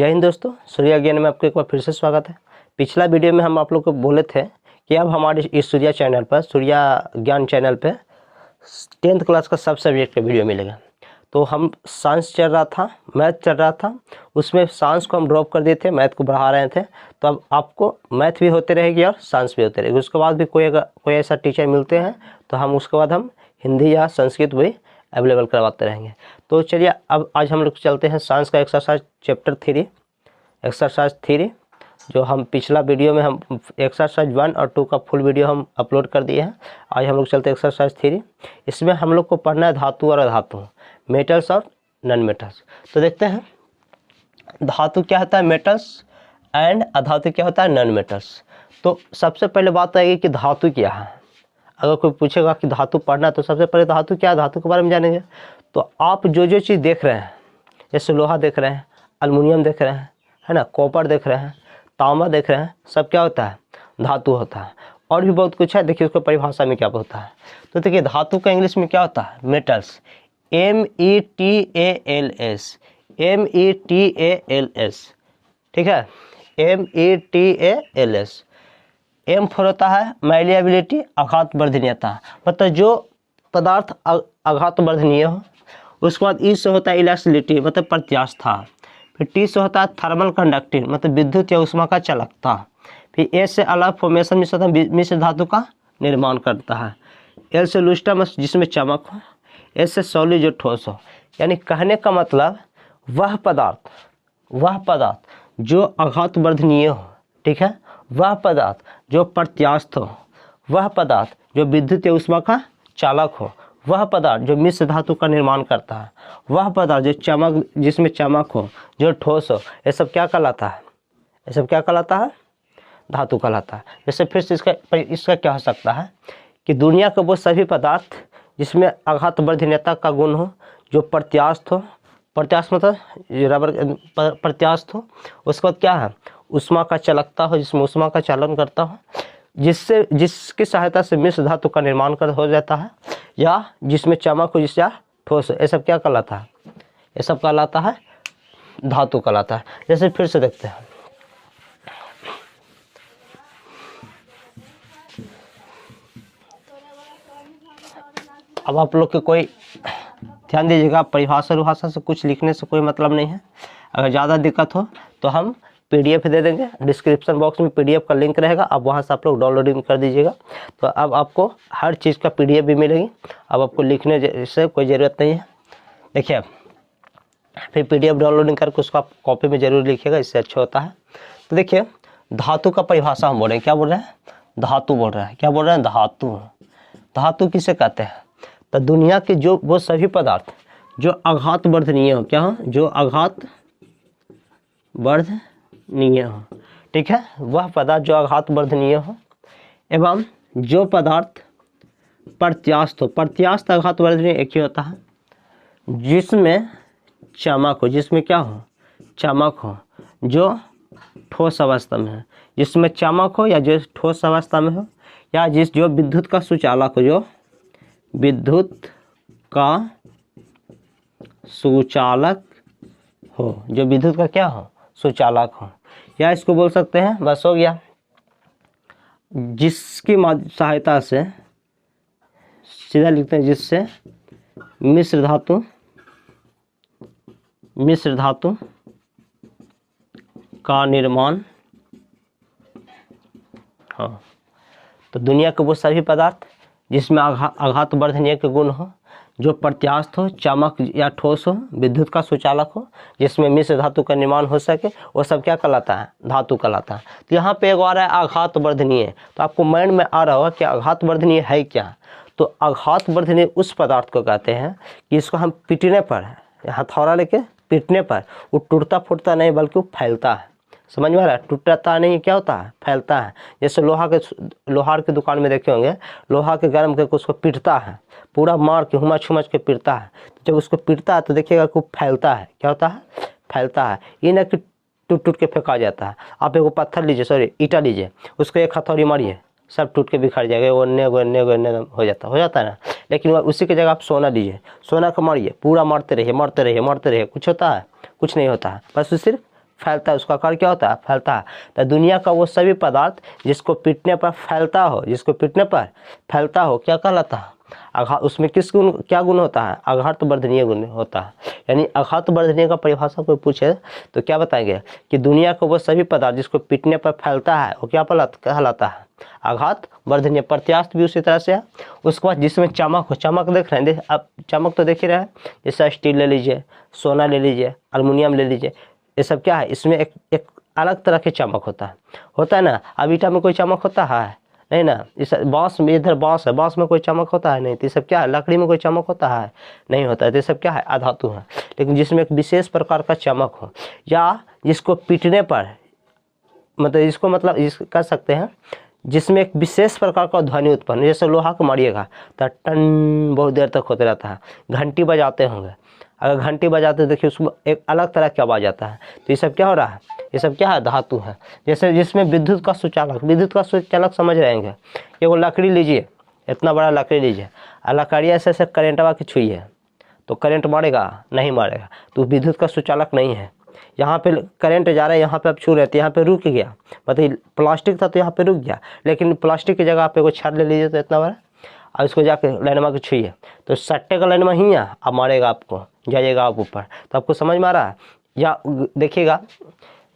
जय हिंद दोस्तों, सूर्या ज्ञान में आपको एक बार फिर से स्वागत है। पिछला वीडियो में हम आप लोग को बोले थे कि अब हमारे इस सूर्या चैनल पर, सूर्या ज्ञान चैनल पे 10th क्लास का सब सब्जेक्ट का वीडियो मिलेगा। तो हम साइंस चल रहा था, मैथ चल रहा था, उसमें साइंस को हम ड्रॉप कर दिए थे, मैथ को बढ़ा रहे थे। तो अब आपको मैथ भी होते रहेगी और साइंस भी होते रहेगी। उसके बाद भी कोई ऐसा टीचर मिलते हैं तो हम उसके बाद हम हिंदी या संस्कृत भी अवेलेबल करवाते रहेंगे। तो चलिए अब आज हम लोग चलते हैं साइंस का एक्सरसाइज चैप्टर 3, एक्सरसाइज 3, जो हम पिछला वीडियो में हम एक्सरसाइज 1 और 2 का फुल वीडियो हम अपलोड कर दिए हैं। आज हम लोग चलते हैं एक्सरसाइज 3। इसमें हम लोग को पढ़ना है धातु और अधातु, मेटल्स और नॉन मेटल्स। तो देखते हैं धातु क्या होता है, मेटल्स, एंड अधातु क्या होता है, नॉन मेटल्स। तो सबसे पहले बात आएगी कि धातु क्या है। अगर कोई पूछेगा कि धातु पढ़ना है तो सबसे पहले धातु क्या है, धातु के बारे में जानेंगे। तो आप जो जो चीज़ देख रहे हैं, जैसे लोहा देख रहे हैं, एल्युमिनियम देख रहे हैं, है ना, कॉपर देख रहे हैं, तांबा देख रहे हैं, सब क्या होता है, धातु होता है। और भी बहुत कुछ है, देखिए उसको परिभाषा में क्या होता है। तो देखिए धातु का इंग्लिश में क्या होता है, मेटल्स, METALS, METALS, ठीक है, METALS। एम फॉर होता है मैलिएबिलिटी, आघात वर्धनीयता, मतलब जो पदार्थ आघात वर्धनीय हो। उसके बाद ई से होता है इलास्टिसिटी, मतलब प्रत्यास्था। फिर टी से होता है थर्मल कंडक्टिंग, मतलब विद्युत या उष्मा का चालकता। फिर ए से अलग फॉर्मेशन में होता है मिश्र धातु का निर्माण करता है। एल से लुस्टमस, जिसमें चमक हो। एस से सॉलिड, जो ठोस हो। यानी कहने का मतलब वह पदार्थ जो आघात वर्धनीय हो, ठीक है, वह पदार्थ जो प्रत्यास्थ हो, वह पदार्थ जो विद्युत या उष्मा का चालक हो, वह पदार्थ जो मिश्र धातु का निर्माण करता है, वह पदार्थ जो चमक, जिसमें चमक हो, जो ठोस हो, ये सब क्या कहलाता है, ये सब क्या कहलाता है, धातु कहलाता है। जैसे फिर से इसका क्या हो सकता है कि दुनिया के वो सभी पदार्थ जिसमें आघात वर्धनीयता का गुण हो, जो प्रत्यास्थ हो, प्रत्यास्थ मतलब रबर प्रत्यास्थ हो। उसके बाद क्या है, उष्मा का चालकता हो, जिसमें उष्मा का चालन करता हो, जिसकी सहायता से मिश्र धातु का निर्माण हो जाता है, या जिसमें चमक हो, जिससे ठोस हो। ये सब क्या कहलाता है, ये सब कहलाता है धातु कहलाता है। जैसे फिर से देखते हैं, अब आप लोग के कोई ध्यान दीजिएगा, परिभाषा से कुछ लिखने से कोई मतलब नहीं है। अगर ज़्यादा दिक्कत हो तो हम PDF दे देंगे, डिस्क्रिप्शन बॉक्स में PDF का लिंक रहेगा, आप वहाँ से आप लोग डाउनलोडिंग कर दीजिएगा। तो अब आपको हर चीज़ का PDF भी मिलेगी, अब आपको लिखने से कोई ज़रूरत नहीं है। देखिए फिर PDF डाउनलोडिंग करके उसको आप कॉपी में ज़रूर लिखिएगा, इससे अच्छा होता है। तो देखिए धातु का परिभाषा हम बोल रहे हैं, क्या बोल रहे हैं, धातु बोल रहे हैं। क्या बोल रहे हैं, धातु। धातु किसे कहते हैं, तो दुनिया के जो वो सभी पदार्थ जो आघात वर्धनीय हो, क्या हो, जो आघात वर्धनीय हो, ठीक है, वह पदार्थ जो आघात वर्धनीय हो, एवं जो पदार्थ प्रत्यास्थ हो। प्रत्यास्थ आघात वर्धनीय एक ही होता है, जिसमें चमक हो, जिसमें क्या हो, चमक हो, जो ठोस अवस्था में है, जिसमें चमक हो या जो ठोस अवस्था में हो, या जो विद्युत का सुचालक हो, जो विद्युत का सुचालक हो, जो विद्युत का क्या हो, सुचालक हो। या इसको बोल सकते हैं, बस हो गया, जिसकी सहायता से, सीधा लिखते हैं, जिससे मिश्र धातु का निर्माण हो। तो दुनिया के वो सभी पदार्थ जिसमें आघात वर्धनीय के गुण हो, जो प्रत्यास्थ हो, चमक या ठोस हो, विद्युत का सुचालक हो, जिसमें मिश्र धातु का निर्माण हो सके, वो सब क्या कहलाता है, धातु कहलाता है। तो यहाँ पे एक आ रहा है आघात वर्धनीय। तो आपको माइंड में आ रहा होगा कि आघात वर्धनीय है क्या। तो आघात वर्धनीय उस पदार्थ को कहते हैं कि इसको हम पीटने पर, हथौड़ा लेके पीटने पर वो टूटता फूटता नहीं, बल्कि वो फैलता है। समझ में आ रहा है, टूटता नहीं, क्या होता है, फैलता है। जैसे लोहार की दुकान में देखे होंगे, लोहा के गर्म करके उसको पीटता है, पूरा मार के हुमच के पीटता है। जब उसको पीटता है तो देखिएगा कि फैलता है, क्या होता है, फैलता है। ये ना कि टूट के फेंका जाता है। आप एक पत्थर लीजिए, ईटा लीजिए, उसको एक हथौड़ी मारिए, सब टूट के बिखर जाएगा, गोन्ने हो जाता है ना। लेकिन उसी की जगह आप सोना लीजिए, सोना को मारिए, पूरा मारते रहिए, कुछ होता है, कुछ नहीं होता है, बस वो सिर्फ फैलता है, उसका आकार क्या होता है, फैलता है। तो दुनिया का वो सभी पदार्थ जिसको पीटने पर फैलता हो, जिसको पीटने पर फैलता हो, क्या कहलाता है, आघात। उसमें किस गुण, क्या गुण होता है, आघात वर्धनीय गुण होता है। यानी आघात वर्धनीय का परिभाषा कोई पूछे तो क्या बताएंगे कि दुनिया का वो सभी पदार्थ जिसको पीटने पर फैलता है वो क्या कहलाता है, आघात वर्धनीय। प्रत्यास्थ भी उसी तरह से है। उसके बाद जिसमें चमक हो, चमक देख रहे हैं, आप चमक तो देख ही रहे हैं, जैसे स्टील ले लीजिए, सोना ले लीजिए, अल्मुनियम ले लीजिए, ये सब क्या है, इसमें एक अलग तरह के चमक होता है ना। अब ईटा में कोई चमक होता है नहीं ना। इस बांस में, इधर बांस है, बांस में कोई चमक होता है नहीं। तो ये सब क्या है, लकड़ी में कोई चमक होता है नहीं होता है। तो ये सब क्या है, अधातु है। लेकिन जिसमें एक विशेष प्रकार का चमक हो, या जिसको पीटने पर मतलब इसको मतलब इस कह सकते हैं जिसमें एक विशेष प्रकार का ध्वनि उत्पन्न, जैसे लोहा को मारिएगा तो टन बहुत देर तक होते रहता है। घंटी बजाते होंगे, अगर घंटी बजाते देखिए उसमें एक अलग तरह की आवाज़ आता है। तो ये सब क्या हो रहा है, ये सब क्या है, धातु है। जैसे जिसमें विद्युत का सुचालक, विद्युत का सुचालक समझ रहेंगे, ये वो लकड़ी लीजिए, इतना बड़ा लकड़ी लीजिए, लकड़ी ऐसे ऐसे करेंट आवा के छुइए तो करंट मारेगा नहीं मारेगा, तो विद्युत का सुचालक नहीं है। यहाँ पे करंट जा रहा है, यहाँ पे आप छू रहे थे, यहाँ पे रुक गया, मतलब प्लास्टिक था तो यहाँ पे रुक गया। लेकिन प्लास्टिक की जगह आप एगो छड़ ले लीजिए तो इतना बड़ा, और इसको जाके लाइनमा के छुइए तो सट्टे का लाइनमा ही है, अब मारेगा आपको, जाइएगा आप ऊपर। तो आपको समझ में आ रहा है। या देखिएगा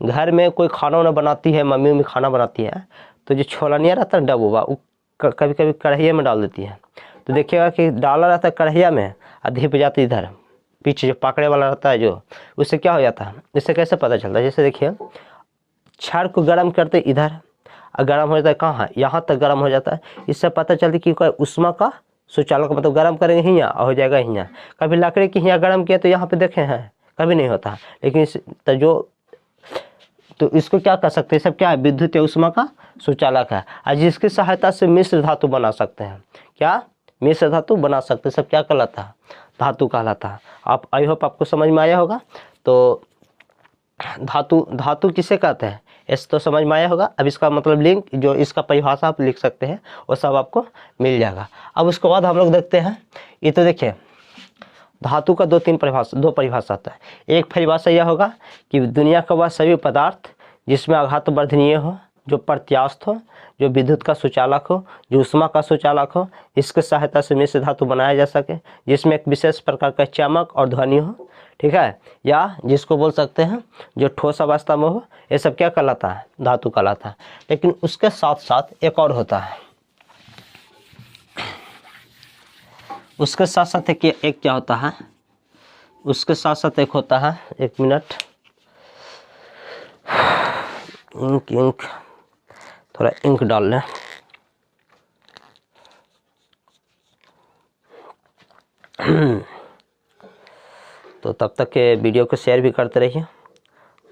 घर में कोई खाना वाना बनाती है, मम्मी खाना बनाती है, तो जो छोला नहीं रहता डबोबा, वो कभी कभी कढ़ाई में डाल देती है। तो देखिएगा कि डाला रहता है कढ़ैया में, अधिप जाती इधर पीछे जो पकड़े वाला रहता है जो, उससे क्या हो जाता है, इससे कैसे पता चलता है। जैसे देखिए छड़ को गर्म करते इधर, और गर्म हो जाता है कहाँ, यहाँ तक गर्म हो जाता है। इससे पता चलती कि कोई उष्मा का सुचालक, मतलब गर्म करेंगे हियाँ और हो जाएगा हियाँ। कभी लकड़ी की हियाँ गर्म किया तो यहाँ पे देखे हैं, कभी नहीं होता। लेकिन तो इसको क्या कर सकते हैं, सब क्या है, विद्युत या उष्मा का सुचालक है। और जिसकी सहायता से मिश्र धातु बना सकते हैं, क्या मिश्र धातु बना सकते हैं, सब क्या कहलाता है, धातु कहलाता है। आप आई होप आपको समझ में आया होगा। तो धातु किसे कहते हैं, इस तो समझ में आया होगा। अब इसका मतलब लिंक जो इसका परिभाषा आप लिख सकते हैं वो सब आपको मिल जाएगा। अब उसके बाद हम लोग देखते हैं, ये तो देखिए धातु का दो परिभाषा आता है। एक परिभाषा यह होगा कि दुनिया का वह सभी पदार्थ जिसमें आघात वर्धनीय हो, जो प्रत्यास्थ हो, जो विद्युत का सुचालक हो, जो उष्मा का सुचालक हो, इसके सहायता से मिश्र धातु बनाया जा सके, जिसमें एक विशेष प्रकार का चमक और ध्वनि हो, ठीक है। या जिसको बोल सकते हैं जो ठोस अवस्था में हो, ये सब क्या कहलाता है, धातु कहलाता है। लेकिन उसके साथ साथ एक और होता है, उसके साथ साथ एक क्या होता है, उसके साथ साथ एक होता है, एक मिनट, इंक थोड़ा इंक डाल लें। तो तब तक के वीडियो को शेयर भी करते रहिए,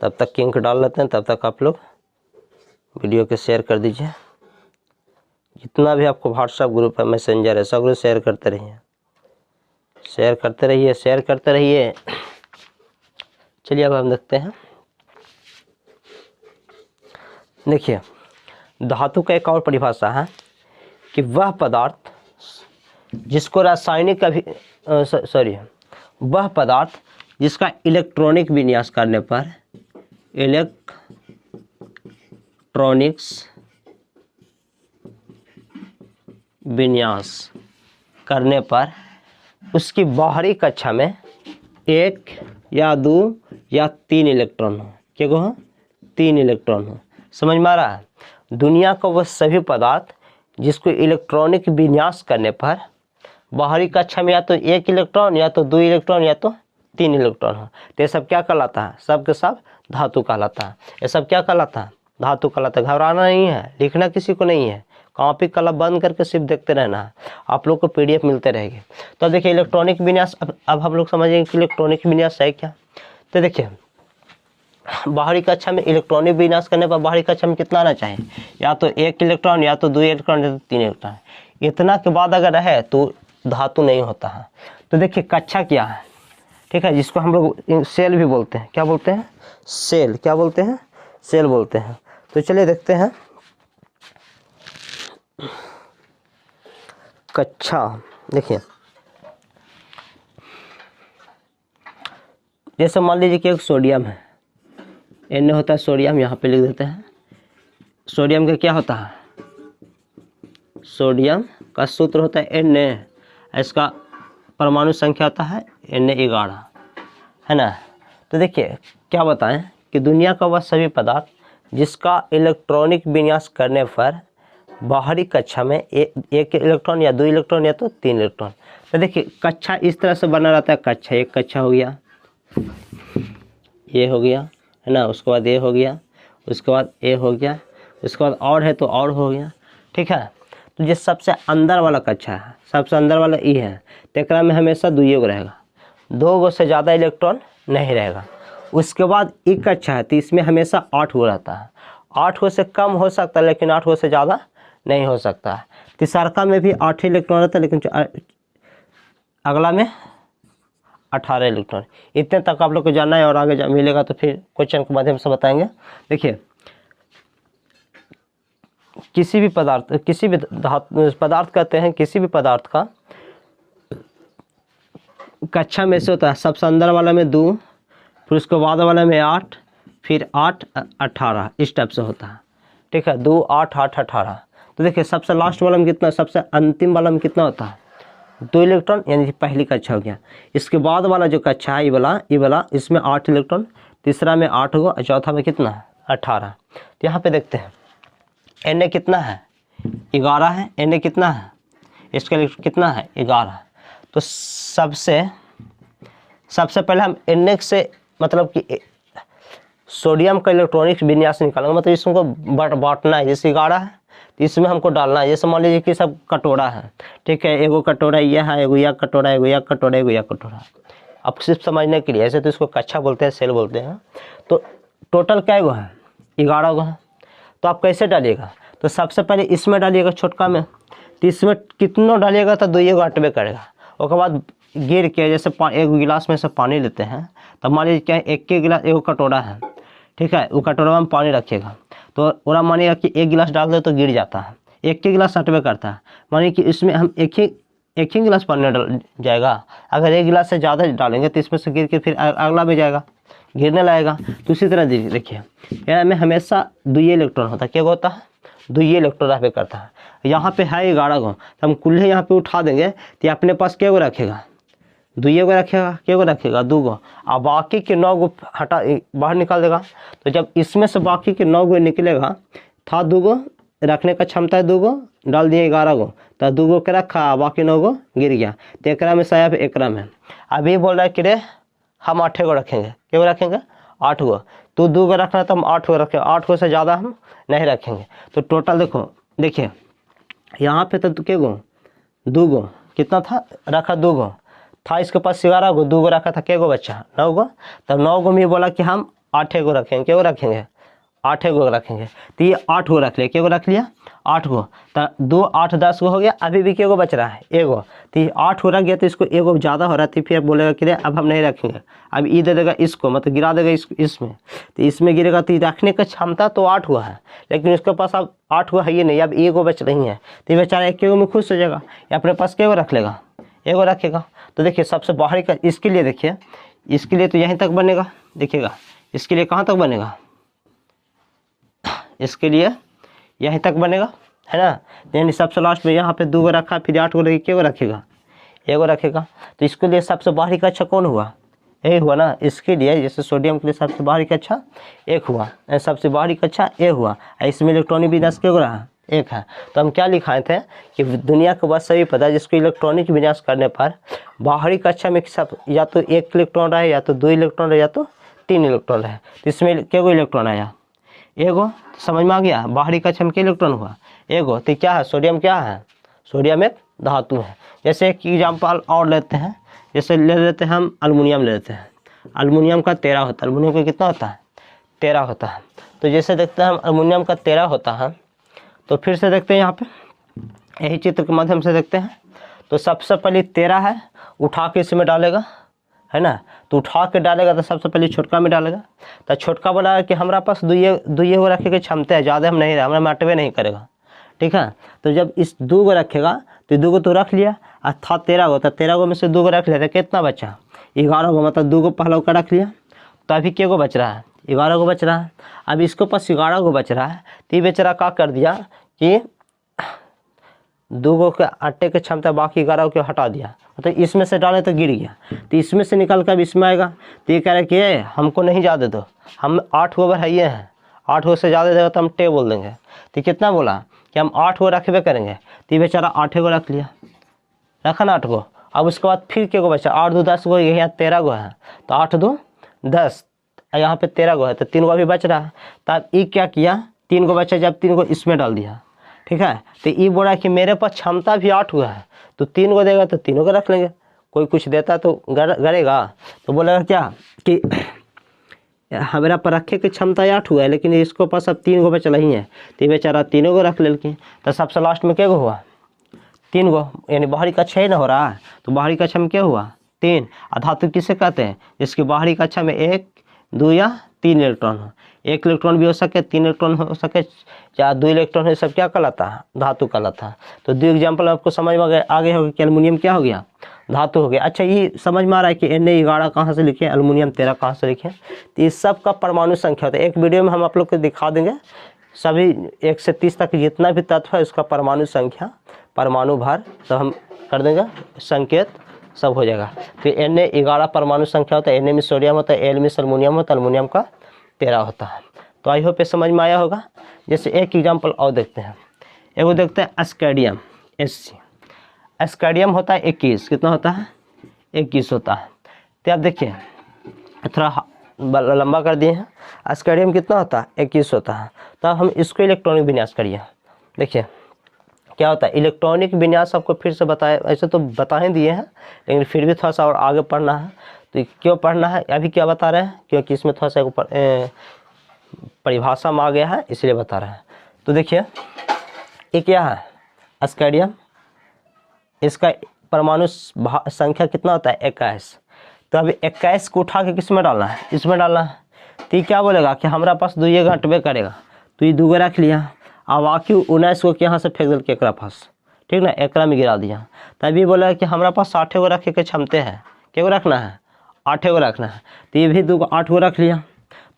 तब तक इंक डाल लेते हैं, तब तक आप लोग वीडियो को शेयर कर दीजिए। जितना भी आपको व्हाट्सएप ग्रुप है, मैसेंजर है, सब लोग शेयर करते रहिए, शेयर करते रहिए, शेयर करते रहिए। चलिए अब हम देखते हैं, देखिए धातु का एक और परिभाषा है कि वह पदार्थ जिसको रासायनिक वह पदार्थ जिसका इलेक्ट्रॉनिक विन्यास करने पर, इलेक्ट्रॉनिक्स विन्यास करने पर उसकी बाहरी कक्षा में एक या दो या तीन इलेक्ट्रॉन हो, क्या हो, तीन इलेक्ट्रॉन हो। समझ में आ रहा है। दुनिया का वह सभी पदार्थ जिसको इलेक्ट्रॉनिक विन्यास करने पर बाहरी कक्षा में या तो एक इलेक्ट्रॉन या तो दो इलेक्ट्रॉन या तो तीन इलेक्ट्रॉन हो, तो ये सब क्या कहलाता है, सब के सब धातु कहलाता है। ये सब क्या कहलाता है, धातु कहलाता है। घबराना नहीं है, लिखना किसी को नहीं है, कॉपी कलम बंद करके सिर्फ देखते रहना है, आप लोग को PDF मिलते रहेंगे। तो देखिए इलेक्ट्रॉनिक विन्यास, अब हम लोग समझेंगे कि इलेक्ट्रॉनिक विन्यास है क्या। तो देखिए बाहरी कक्षा में इलेक्ट्रॉनिक विन्यास करने पर बाहरी कक्षा में कितना आना चाहिए, या तो एक इलेक्ट्रॉन या तो दो इलेक्ट्रॉन या तो तीन इलेक्ट्रॉन। इतना के बाद अगर है तो धातु नहीं होता है। तो देखिए कक्षा क्या है, ठीक है, जिसको हम लोग सेल भी बोलते हैं, क्या बोलते हैं, सेल, क्या बोलते हैं, सेल बोलते हैं। तो चलिए देखते हैं कक्षा। देखिए जैसे मान लीजिए कि एक सोडियम है, Na होता है सोडियम, यहाँ पे लिख देते हैं। सोडियम का क्या होता है, सोडियम का सूत्र होता है Na, इसका परमाणु संख्या होता है Na11, है ना। तो देखिए क्या बताएं कि दुनिया का वह सभी पदार्थ जिसका इलेक्ट्रॉनिक विन्यास करने पर बाहरी कक्षा में एक इलेक्ट्रॉन या 2 इलेक्ट्रॉन या तो 3 इलेक्ट्रॉन। तो देखिए कक्षा इस तरह से बना रहता है, कक्षा, एक कक्षा हो गया, ये हो गया, है ना, उसके बाद ये हो गया, उसके बाद ये हो गया, उसके बाद और है तो और हो गया, ठीक है। तो ये सबसे अंदर वाला कक्षा है, सबसे अंदर वाला ई है, तो एकरा में हमेशा 2 गो रहेगा, 2 गो से ज़्यादा इलेक्ट्रॉन नहीं रहेगा। उसके बाद ई कक्षा है, तो इसमें हमेशा 8 गो रहता है, 8 गो से कम हो सकता है लेकिन 8 गो से ज़्यादा नहीं हो सकता है। तीसरका में भी 8 इलेक्ट्रॉन रहता है लेकिन अगला में 18 इलेक्ट्रॉन। इतने तक आप लोग को जानना है और आगे मिलेगा तो फिर क्वेश्चन के माध्यम से बताएंगे। देखिए किसी भी पदार्थ, किसी भी पदार्थ कहते हैं, किसी भी पदार्थ का कक्षा में से होता है सबसे अंदर वाला में 2, फिर उसके बाद वाला में 8, फिर 8 18, इस टाइप से होता है, ठीक है। 2 8 8 18। तो देखिए सबसे लास्ट वाला में कितना, सबसे अंतिम वाला में कितना होता है, 2 इलेक्ट्रॉन, यानी कि पहली कक्षा हो गया। इसके बाद वाला जो कक्षा है ये वाला, इसमें 8 इलेक्ट्रॉन, तीसरा में 8 गो, चौथा में कितना है 18। तो यहाँ पे देखते हैं Na कितना है, 11 है, Na कितना है, इसका कितना है 11। तो सबसे पहले हम Na से मतलब कि सोडियम का इलेक्ट्रॉनिक विन्यास निकालेंगे, मतलब इसको बांटना है, जैसे 11 है तो इसमें हमको डालना है। जैसे मान लीजिए कि सब कटोरा है, ठीक है, एगो कटोरा यह है, एगो यह कटोरा, एगो यह कटोरा, एगो यह कटोरा। अब सिर्फ समझने के लिए, ऐसे तो इसको कक्षा बोलते हैं, सेल बोलते हैं। तो टोटल क्या गो है, 11 गो है। तो आप कैसे डालिएगा, तो सबसे पहले इसमें डालिएगा छोटका में, तो इसमें कितना डालिएगा तो 2 गो अटबे करेगा। उसके बाद गिर के जैसे एक गिलास में से पानी लेते हैं, तो मान लीजिए क्या एक गिलास, एगो कटोरा है, ठीक है, वो कटोरा में पानी रखिएगा, तो ओरा मानिएगा कि 1 गिलास डाल दे तो गिर जाता है, 1 गिलास अटबे करता है। मानिए कि इसमें हम एक ही गिलास पानी डाल जाएगा, अगर 1 गिलास से ज़्यादा डालेंगे तो इसमें से गिर के फिर अगला भी जाएगा, गिरने लगेगा। तो इसी तरह देखिए यहाँ में हमेशा 2 इलेक्ट्रॉन होता है, क्या होता है 2 इलेक्ट्रॉन अटबे करता है। यहाँ पे है 11 गो, तो हम कुल्हे यहाँ पे उठा देंगे तो अपने पास क्या गो रखेगा, 2 गो रखेगा, क्या गो रखेगा 2 गो, और बाकी के 9 गो हटा बाहर निकाल देगा। तो जब इसमें से बाकी के 9 गो निकलेगा, था 2 गो रखने का क्षमता है, 2 गो डाल दिए 11 गो, तो 2 गो के रखा, बाकी 9 गो गिर गया। तो एकरा में साहब एकरा में अभी बोल रहा है कि रे हम 8 गो रखेंगे, क्या गो रखेंगे 8 गो, तो 2 गो रखना तो हम 8 गो रखें, 8 गो से ज़्यादा हम नहीं रखेंगे। तो टोटल देखिए यहाँ पे तो क्या गो 2 गो कितना था रखा, 2 गो था, इसके पास 11 गो, 2 गो रखा था, क्या गो बच्चा 9 गो। तब 9 गो में बोला कि हम 8 गो रखेंगे, क्या गो रखेंगे 8 गो रखेंगे। तो ये 8 गो रख लिया, क्या गो रख लिया 8 गो, तो 2 8 10 गो हो गया, अभी भी क्या गो बच रहा है 1 गो। तो ये 8 गो रख गया, तो इसको 1 गो ज़्यादा हो रहा है, फिर बोलेगा कि अब हम नहीं रखेंगे, अब ये दे देगा इसको, मतलब गिरा देगा इसमें, तो इसमें गिरेगा तो रखने का क्षमता तो 8 गो है, लेकिन उसके पास अब 8 गो है ये नहीं, अब 1 गो बच रही है, तो ये बेचारा 1 गो में खुश हो जाएगा, या अपने पास क्या गो रख लेगा 1 गो रखेगा। तो देखिए सबसे बाहरी का इसके लिए, देखिए इसके लिए तो यहीं तक बनेगा, देखिएगा इसके लिए कहाँ तक बनेगा, इसके लिए यहीं तक बनेगा, है ना। यानी सबसे लास्ट में यहाँ पे 2 गो रखा, फिर 8 गो क्या गो रखेगा 1 गो रखेगा। तो इसके लिए सबसे बाहरी कक्षा कौन हुआ, यही हुआ ना। इसके लिए जैसे सोडियम के लिए सबसे बाहरी कक्षा 1 हुआ, सबसे बाहरी कक्षा A हुआ, इसमें इलेक्ट्रॉनिक विन्यास क्या हो रहा है 1 है। तो हम क्या लिखाए थे कि दुनिया के बाद सभी पता जिसको इलेक्ट्रॉनिक विन्यास करने पर बाहरी कक्षा में सब या तो 1 इलेक्ट्रॉन रहे, या तो 2 इलेक्ट्रॉन रहे, या तो 3 इलेक्ट्रॉन रहे। तो इसमें क्या गो इलेक्ट्रॉन आया 1 गो, समझ में आ गया। बाहरी कक्षा में क्या इलेक्ट्रॉन हुआ 1 गो। तो क्या है सोडियम, क्या है सोडियम एक धातु है। जैसे एक एग्जाम्पल और लेते हैं, जैसे ले लेते हैं हम एल्युमिनियम ले लेते हैं, एल्युमिनियम का 13 होता है, एल्युमिनियम का कितना होता है 13 होता है। तो जैसे देखते हैं हम एल्युमिनियम का 13 होता है, तो फिर से देखते हैं यहाँ पे यही चित्र के माध्यम से देखते हैं। तो सबसे पहले 13 है, उठा के इसमें डालेगा, है ना। तो उठा के डालेगा तो सबसे पहले छोटका में डालेगा। तो छोटका बोला कि हमारा पास 2 गो रखे की क्षमता है, ज़्यादा हम नहीं रहा, हमारा अटबे नहीं करेगा, ठीक है। तो जब इस 2 गो रखेगा तो 2 गो तो रख लिया, और था 13 गो, तो 13 गो में से 2 गो रख लिया, तो कितना बचा 11 गो, मतलब 2 गो पहले का रख लिया। तो अभी क्या गो बच रहा है 11 को बच रहा है। अब इसके पास 11 को बच रहा है, तो ये बेचारा क्या कर दिया कि 2 गो के आटे की क्षमता बाकी 11 को हटा दिया, मतलब इसमें से डाले तो गिर गया, तो इसमें से निकल कर अब इसमें आएगा। तो ये कह रहा है कि हमको नहीं ज़्यादा दो, हम 8 गो बढ़ाइए हैं, 8 गो से ज़्यादा देगा तो हम टे बोल देंगे। तो कितना बोला कि हम 8 गो रखबे करेंगे, तो ये बेचारा 8 गो रख लिया, रखा ना 8 गो। अब उसके बाद फिर क्या गो बचा, 8 2 10 गो, यहाँ 13 गो है, तो 8 2 10, यहाँ पे 13 गो है, तो 3 गो अभी बच रहा है। तब ये क्या किया, 3 गो बचा, जब 3 गो इसमें डाल दिया, ठीक है। तो ये बोला कि मेरे पास क्षमता भी 8 गो है, तो 3 गो देगा तो 3 को रख लेंगे, कोई कुछ देता तो गरेगा, तो बोलेगा क्या कि हमारा पर रखे की क्षमता 8 हुआ है, लेकिन इसको पास अब 3 गो बचल ही है, तो ये बेचारा 3 गो रख लेकिन। तो सबसे लास्ट में क्या गो हुआ, 3 गो, यानी बाहरी कक्षा ही ना हो रहा है, तो बाहरी कक्षा में क्या हुआ 3। धातु किसे कहते हैं, जिसकी बाहरी कक्षा में 1 2 या 3 इलेक्ट्रॉन हो, 1 इलेक्ट्रॉन भी हो सके, 3 इलेक्ट्रॉन हो सके, या 2 इलेक्ट्रॉन है, सब क्या कहलाता है, धातु कहलाता है। तो 2 एग्जाम्पल आपको समझ में आ गया होगा कि एल्युमिनियम क्या हो गया, धातु हो गया। अच्छा, ये समझ में आ रहा है कि Na11 कहाँ से लिखे, एल्युमिनियम 13 कहाँ से लिखे, तो इस सब का परमाणु संख्या होता है। एक वीडियो में हम आप लोग को दिखा देंगे सभी 1 से 30 तक जितना भी तत्व है उसका परमाणु संख्या, परमाणु भार सब हम कर देंगे, संकेत सब हो जाएगा। फिर Na11 परमाणु संख्या होता है, Na में सोडियम होता है, Al में अल्मोनियम होता है, अल्मोनियम का 13 होता है। तो आई होप ये समझ में आया होगा। जैसे एक एग्जाम्पल और देखते हैं, एगो देखते हैं अस्केडियम, Sc, अस्केडियम होता है 21, कितना होता है 21 होता है। तो आप देखिए थोड़ा लंबा कर दिए हैं, अस्केडियम कितना होता है 21 होता है। तो अब हम इसको इलेक्ट्रॉनिक विन्यास करिए, देखिए क्या होता है इलेक्ट्रॉनिक विन्यास। आपको फिर से बताए, ऐसे तो बता ही दिए हैं, लेकिन फिर भी थोड़ा सा और आगे पढ़ना है। तो क्यों पढ़ना है, अभी क्या बता रहे हैं, क्योंकि इसमें थोड़ा सा परिभाषा में आ गया है, इसलिए बता रहे हैं। तो देखिए ये क्या है अस्केडियम, इसका परमाणु संख्या कितना होता है 21। तो अभी 21 को उठा के किस में डालना है, इसमें डालना है। तो ये क्या बोलेगा कि हमारा पास 2 घटबे करेगा, तो ये 2 रख लिया, अब बाकी 19 को यहाँ से फेंक दिल के एकरा पास, ठीक ना, एकरा में गिरा दिया। तभी बोला कि हमारा पास 60 गो रखे के क्षमते हैं, क्या रखना है 8 गो रखना है। तो ये भी 8 गो रख लिया,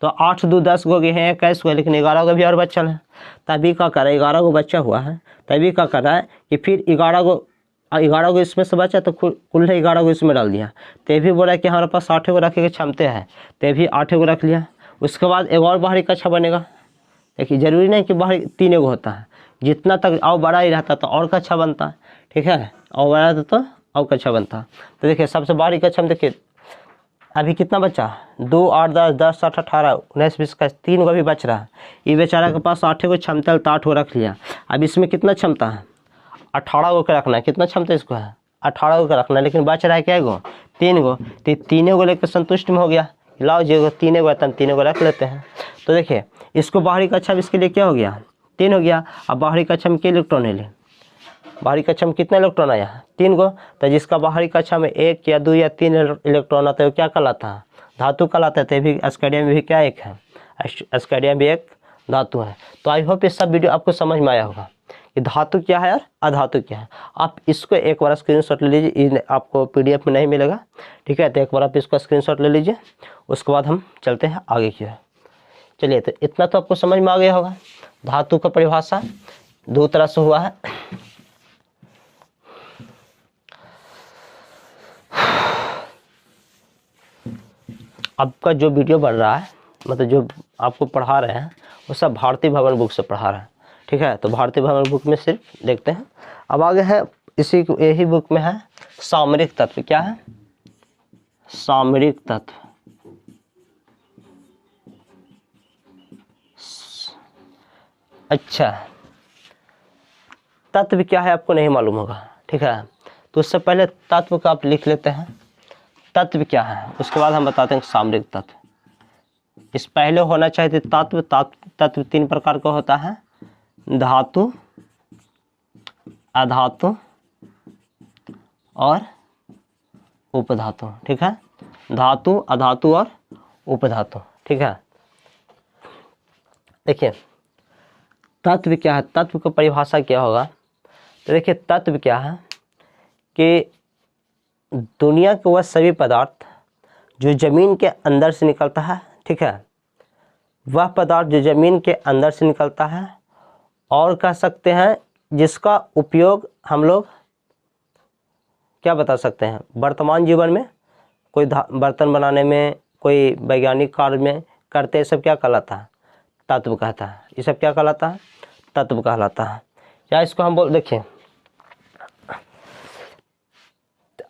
तो 8 2 10 गो गए हैं 21 गो, लेकिन 11 गो भी और बच्चा है। तभी क्या कर रहा है 11 गो बच्चा हुआ है, तभी क्या कर रहा है कि फिर 11 गो इसमें से बचा, तो कुल 11 गो इसमें डाल दिया। तो भी बोला कि हमारे पास 60 गो रखे के क्षमते हैं, तो भी 8 गो रख लिया। उसके बाद एक और बाहरी कक्षा बनेगा, देखिए जरूरी नहीं कि बाहरी 3 गो होता है, जितना तक और बड़ा ही रहता तो और कक्षा बनता, ठीक है, और बड़ा रहता तो और कक्षा बनता। तो देखिए सबसे बाहरी कक्षा में देखिए अभी कितना बचा, 2 8 10 10 8 18 19 20 का 3 गो भी बच रहा है। ये बेचारा के पास 8 गो क्षमता है, तो 8 गो रख लिया। अब इसमें कितना क्षमता है 18 गो का रखना है, कितना क्षमता इसको है 18 गो का रखना है, लेकिन बच रहा है क्या गो 3 गो। तो 3 गो लेकर संतुष्ट में हो गया, लाओ जो 3 गो है तो 3 गो रख लेते हैं। तो देखिए इसको बाहरी कक्षा में इसके लिए क्या हो गया 3 हो गया। अब बाहरी कक्षा में क्या इलेक्ट्रॉन है, बाहरी कक्षा में कितना इलेक्ट्रॉन आया 3 गो। तो जिसका बाहरी कक्षा में 1 या 2 या 3 इलेक्ट्रॉन आता है वो क्या कहलाता है, धातु कहलाता है। तो भी अस्केडियम भी क्या एक है, अस्केडियम भी एक धातु है। तो आई होप ये सब वीडियो आपको समझ में आया होगा कि धातु क्या है और अधातु क्या है। आप इसको एक बार स्क्रीनशॉट ले लीजिए, आपको PDF में नहीं मिलेगा, ठीक है। तो एक बार आप इसको स्क्रीनशॉट ले लीजिए, उसके बाद हम चलते हैं आगे की। चलिए, तो इतना तो आपको समझ में आ गया होगा। धातु का परिभाषा 2 तरह से हुआ है, आपका जो वीडियो बन रहा है, मतलब जो आपको पढ़ा रहे हैं वो सब भारतीय भवन बुक से पढ़ा रहे हैं, ठीक है। तो भारतीय भवन बुक में सिर्फ देखते हैं। अब आगे है इसी यही बुक में है सामरिक तत्व। क्या है सामरिक तत्व, अच्छा तत्व क्या है आपको नहीं मालूम होगा, ठीक है। तो उससे पहले तत्व का आप लिख लेते हैं, तत्व क्या है, उसके बाद हम बताते हैं सामरिक तत्व। इस पहले होना चाहिए तत्व। तत्व 3 प्रकार का होता है, धातु, अधातु और उपधातु, ठीक है। धातु, अधातु और उपधातु, ठीक है। देखिए तत्व क्या है, तत्व की परिभाषा क्या होगा। तो देखिए तत्व क्या है कि दुनिया के वह सभी पदार्थ जो जमीन के अंदर से निकलता है, ठीक है, वह पदार्थ जो ज़मीन के अंदर से निकलता है, और कह सकते हैं जिसका उपयोग हम लोग क्या बता सकते हैं वर्तमान जीवन में, कोई बर्तन बनाने में, कोई वैज्ञानिक कार्य में करते, सब क्या कहलाता है? तत्व कहता है। ये सब क्या कहलाता है? तत्व कहलाता है। या इसको हम देखिए,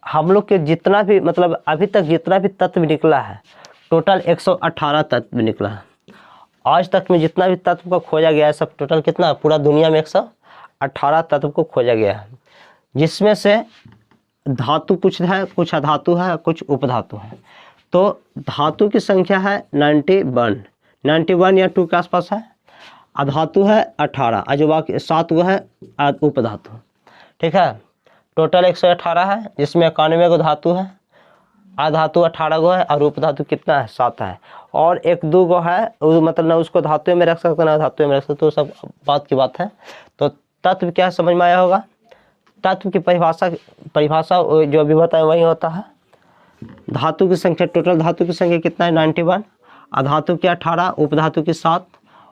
हम लोग के जितना भी मतलब अभी तक जितना भी तत्व निकला है, टोटल 118 तत्व निकला है। आज तक में जितना भी तत्व को खोजा गया है, सब टोटल कितना, पूरा दुनिया में 118 तत्व को खोजा गया है, जिसमें से धातु कुछ है, कुछ अधातु है, कुछ उपधातु है। तो धातु की संख्या है 91 या 2 के आसपास है, अधातु है 18, जो बाकी 7 वो है उपधातु। ठीक है, टोटल 118 है, जिसमें 91 को धातु है, अधातु 18 गो है, और उपधातु कितना है? 7 है। और 1-2 गो है, मतलब ना उसको धातु में रख सकते ना धातु में रख सकते, तो सब बात की बात है। तो तत्व क्या समझ में आया होगा? तत्व की परिभाषा जो अभी बताए वही होता है। धातु की संख्या, टोटल धातु की संख्या कितना है? 91, अधातु की 18, उपधातु की 7,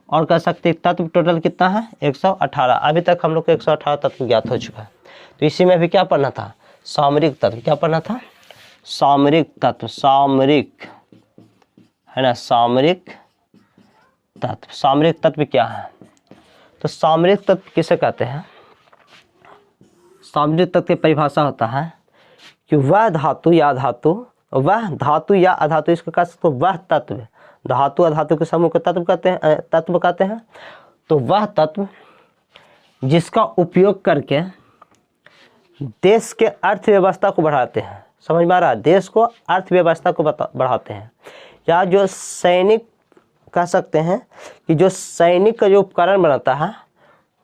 और कह सकते तत्व टोटल कितना है? 118। अभी तक हम लोग को 118 तत्व ज्ञात हो चुका है। तो इसी में भी क्या पढ़ना था? सामरिक तत्व। क्या पढ़ना था? सामरिक तत्व। सामरिक है ना, सामरिक तत्व। सामरिक तत्व क्या है? तो सामरिक तत्व किसे कहते हैं? सामरिक तत्व की परिभाषा होता है कि वह धातु या अधातु, इसको कह सकते वह तत्व, धातु अधातु के समूह को तत्व कहते हैं। तो वह तत्व जिसका उपयोग करके देश के अर्थव्यवस्था को बढ़ाते हैं। समझ में आ रहा है? देश को अर्थव्यवस्था को बढ़ाते हैं। या जो सैनिक कह सकते हैं कि जो सैनिक का जो उपकरण बनाता है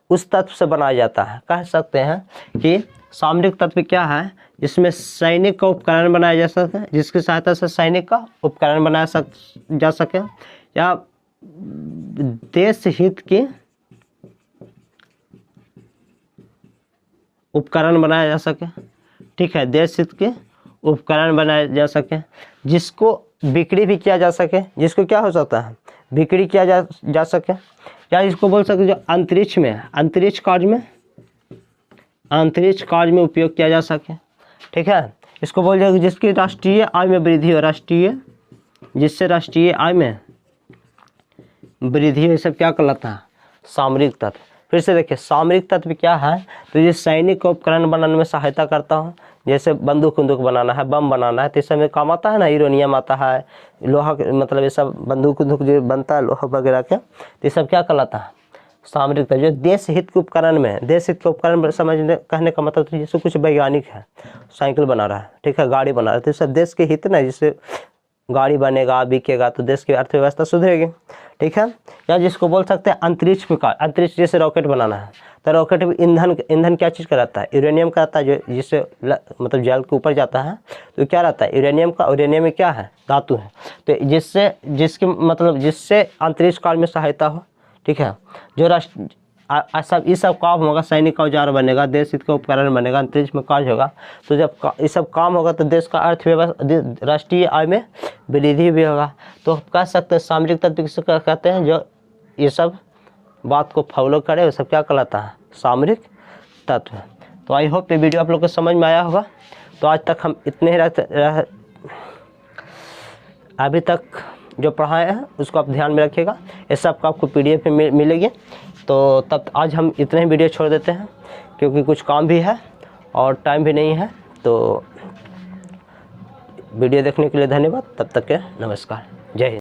उस तत्व से बनाया जाता है। कह सकते हैं कि सामरिक तत्व क्या है? जिसमें सैनिक का उपकरण बनाया जा सके, जिसकी सहायता से सैनिक का उपकरण बनाया जा सके, या देश हित के उपकरण बनाया जा सके। ठीक है, देश हित के उपकरण बनाया जा सके, जिसको बिक्री भी किया जा सके, जिसको क्या हो सकता है? बिक्री किया जा सके। या इसको बोल सकते जो अंतरिक्ष में, अंतरिक्ष कार्य में उपयोग किया जा सके। ठीक है, इसको बोल जाएगा जिसकी राष्ट्रीय आय में वृद्धि हो, जिससे राष्ट्रीय आय में वृद्धि हो। ये सब क्या कहलाता है? सामरिक तत्व। फिर से देखिए, सामरिक तत्व क्या है? तो ये सैनिक का उपकरण बनाने में सहायता करता हो, जैसे बंदूक बनाना है, बम बनाना है, तो इस समय काम आता है ना, यूरेनियम आता है, लोहा, मतलब ये सब बंदूक जो बनता है लोहा वगैरह के, तो ये सब क्या कहलाता है? सामरिक तत्व। जो देश हित के उपकरण में, देश हित के उपकरण समझने कहने का मतलब, तो जैसे कुछ वैज्ञानिक है, साइकिल बना रहा है, ठीक है, गाड़ी बना रहा है, तो सब देश के हित ना, जिससे गाड़ी बनेगा, बिकेगा, तो देश की अर्थव्यवस्था सुधरेगी। ठीक है, या जिसको बोल सकते हैं अंतरिक्ष विकास। अंतरिक्ष जैसे रॉकेट बनाना है, तो रॉकेट में ईंधन क्या चीज़ का रहता है? यूरेनियम का रहता है, जो जिससे मतलब जल के ऊपर जाता है, तो क्या रहता है? यूरेनियम का। यूरेनियम में क्या है? धातु है। तो जिससे अंतरिक्ष काल में सहायता हो। ठीक है, जो ये सब काम होगा, सैनिक का औजार बनेगा, देश हित का उपकरण बनेगा, अंतरिक्ष में कार्य होगा, तो जब ये सब काम होगा तो देश का अर्थव्यवस्था, राष्ट्रीय आय में वृद्धि भी होगा। तो कह सकते हैं सामरिक तत्व किसे कहते हैं? जो ये सब बात को फॉलो करे, वो सब क्या कहलाता है? सामरिक तत्व। तो आई होप ये वीडियो आप लोग को समझ में आया होगा। तो आज तक हम इतने ही अभी तक जो पढ़ाए हैं उसको आप ध्यान में रखिएगा। ये सब आपको PDF में मिलेगी। तो तब आज हम इतने ही वीडियो छोड़ देते हैं, क्योंकि कुछ काम भी है और टाइम भी नहीं है। तो वीडियो देखने के लिए धन्यवाद। तब तक के नमस्कार, जय हिंद।